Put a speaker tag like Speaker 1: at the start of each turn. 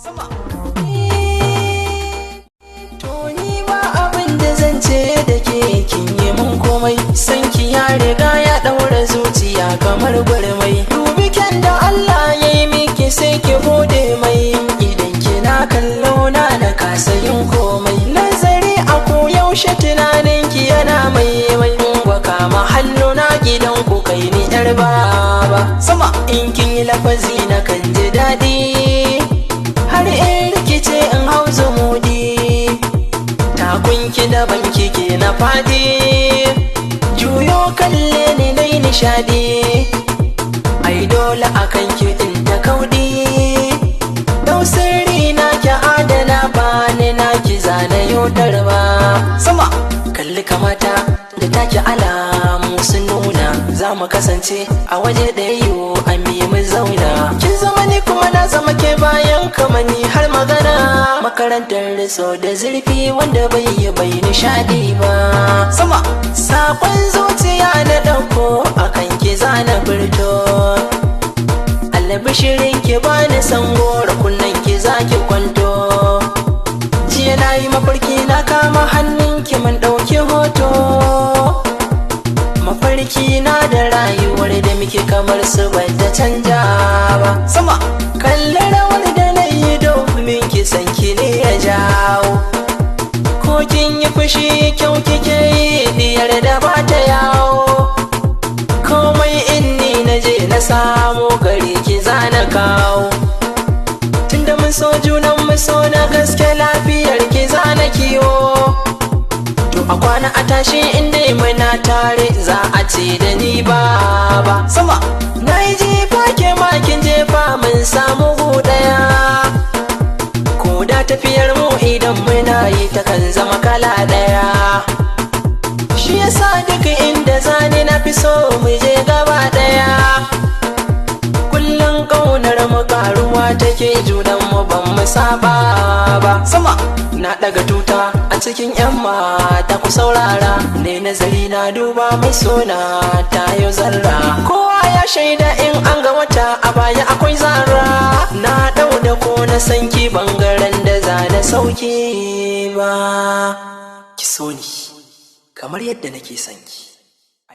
Speaker 1: sama. To ni ba abin da zan ce da ke kin yi mun komai, sanki ya riga ya ɗaura zuciya kamar gwarmai. Dubi kyan da Allah ya yi miki sai ki gode mai, idan kina kallo na kasa yin komai. Nazari a koyaushe tunaninki yana mai waka mahallo na gidan ku kai ni yar baba. Sama in kin yi lafazi na kan ji daɗi, har in rikice in hau zumudi. Takunki da banki ke na faɗi, juyo kalle ni dai nishaɗi. Ai dole a kanki in ta kauɗi, dau sirri na ki adana bani na ki zana yodar ba. Sama kalli kamata da take alamu sun nuna, za mu kasance a waje ɗaya yiwu a mu zauna. Kin zama ni kuma na zama ke bayan kamani har magana. Makarantar so da zurfi wanda bai yi bai nishaɗi ba. Sama sakon zuciya na ɗauko akan ki zana furto. Albishirin ki bani san gora kunnen ki zaki kwanto. Jiya na yi mafarki na kama hannun ki mun ɗauki hoto. Mafarki na da rayuwar da muke kamar su bata canja ba. Sama kalli rawar da na yi domin ki san ki ne ya jawo. Ko kin yi fushi kyau kike yi diyar da ba ta yawo. Komai inni na je na samu gari ki zana kawo. Tunda mun so junan mu so na gaske lafiyar ki zana kiwo. To a kwana a tashi inda muna tare za a ce da ni baba. Sama na yi jefa ke makin jefa mun samu ɗaya. Ko da tafiyar mu idan muna yi ta kan zama kala ɗaya. Shi yasa duka inda zani na fi so mu je gaba ɗaya. Kullum ƙaunar mu karuwa take junan mu ban mu saba ba. Sama na daga tuta a cikin 'yan mata ku saurara, ne nazari na duba mai sona ta yau zarra. Kowa ya shaida in an ga wata a baya akwai zara. Na ɗau da ko na sanki bangaren da za na sauki ba. Ki so ni kamar yadda nake sanki.